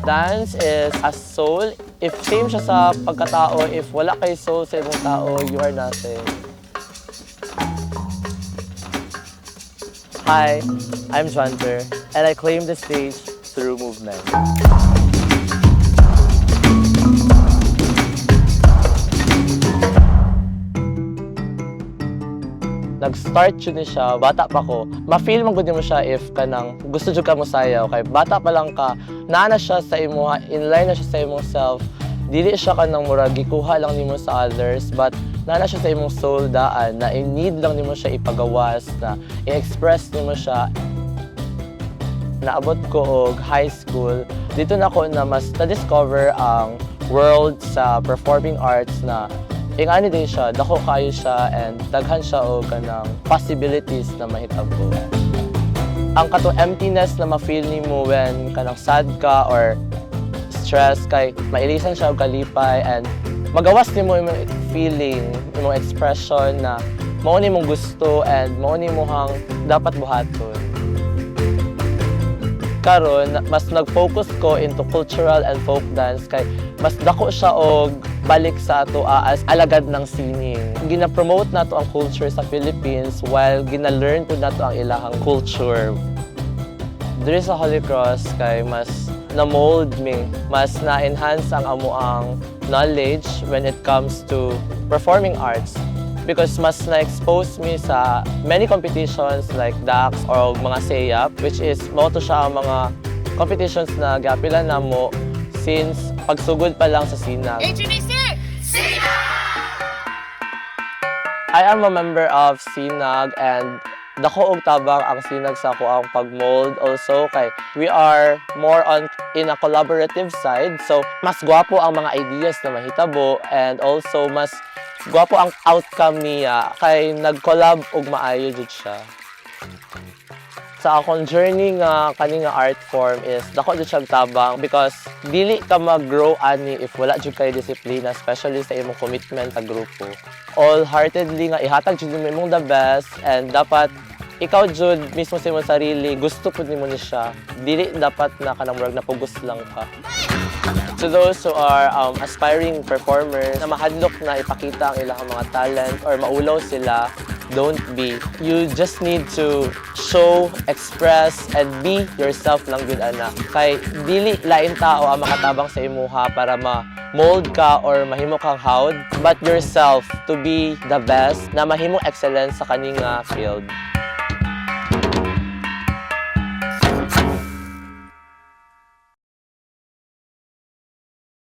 Dance is a soul. If same siya sa pagkatao, if wala kay soul sa ibang tao, you are nothing. Hi, I'm Jwanter, and I claim the stage through movement. Nag-start yun siya, bata pa ko. Ma-feel mo mo siya if kanang gusto jud ka mo sayaw. Kay bata pa lang ka, naana siya sa imo, inline na siya sa imong self. Dili siya kanang murag gikuha lang nimo sa others, but naana siya sa imong soul daan na i-need lang nimo siya ipagawas, na i-express nimo siya. Naabot ko og high school, dito na ko na mas na-discover ang world sa performing arts na ingani din siya, dako kayo siya, and daghan siya o kanang possibilities na mahitabo. Ang kato emptiness na ma-feel nimo when kanang sad ka or stress kay mailisan siya og kalipay, and magawas nimo imong feeling, imong expression na mao nimong gusto and mao nimong dapat buhaton. Karon mas nag-focus ko into cultural and folk dance kay mas dako siya og balik sa ato as alagad ng sining. Gina-promote nato ang culture sa Philippines while gina-learn po nato ang ilahang culture. Diri sa Holy Cross kay mas na-mold me, mas na-enhance ang amuang knowledge when it comes to performing arts. Because mas na-expose me sa many competitions like DAX or mga SEAP, which is mo to siya ang mga competitions na gapilan na mo since pagsugod pa lang sa SINAG. HNEC! SINAG! I am a member of SINAG, and dako og tabang ang SINAG sa ako ang pag-mold also kay we are more on in a collaborative side, so mas gwapo ang mga ideas na mahitabo, and also mas gwapo ang outcome niya kay nag-collab og maayo jud siya. Sa akong journey nga kani nga art form is dako jud siya tabang because dili ka mag-grow ani if wala jud kay disiplina, especially sa imong commitment sa grupo. All-heartedly nga ihatag jud mo imong the best, and dapat ikaw jud mismo sa imong sarili gusto pud nimo ni siya. Dili dapat na kanang murag napugos lang ka. To those who are aspiring performers na mahadlok na ipakita ang ilang mga talent or maulaw sila, don't be. You just need to show, express, and be yourself lang yun, anak. Kay dili lain tao ang makatabang sa imuha para ma-mold ka or mahimo kang hawd, but yourself to be the best na mahimong excellence sa kaning field.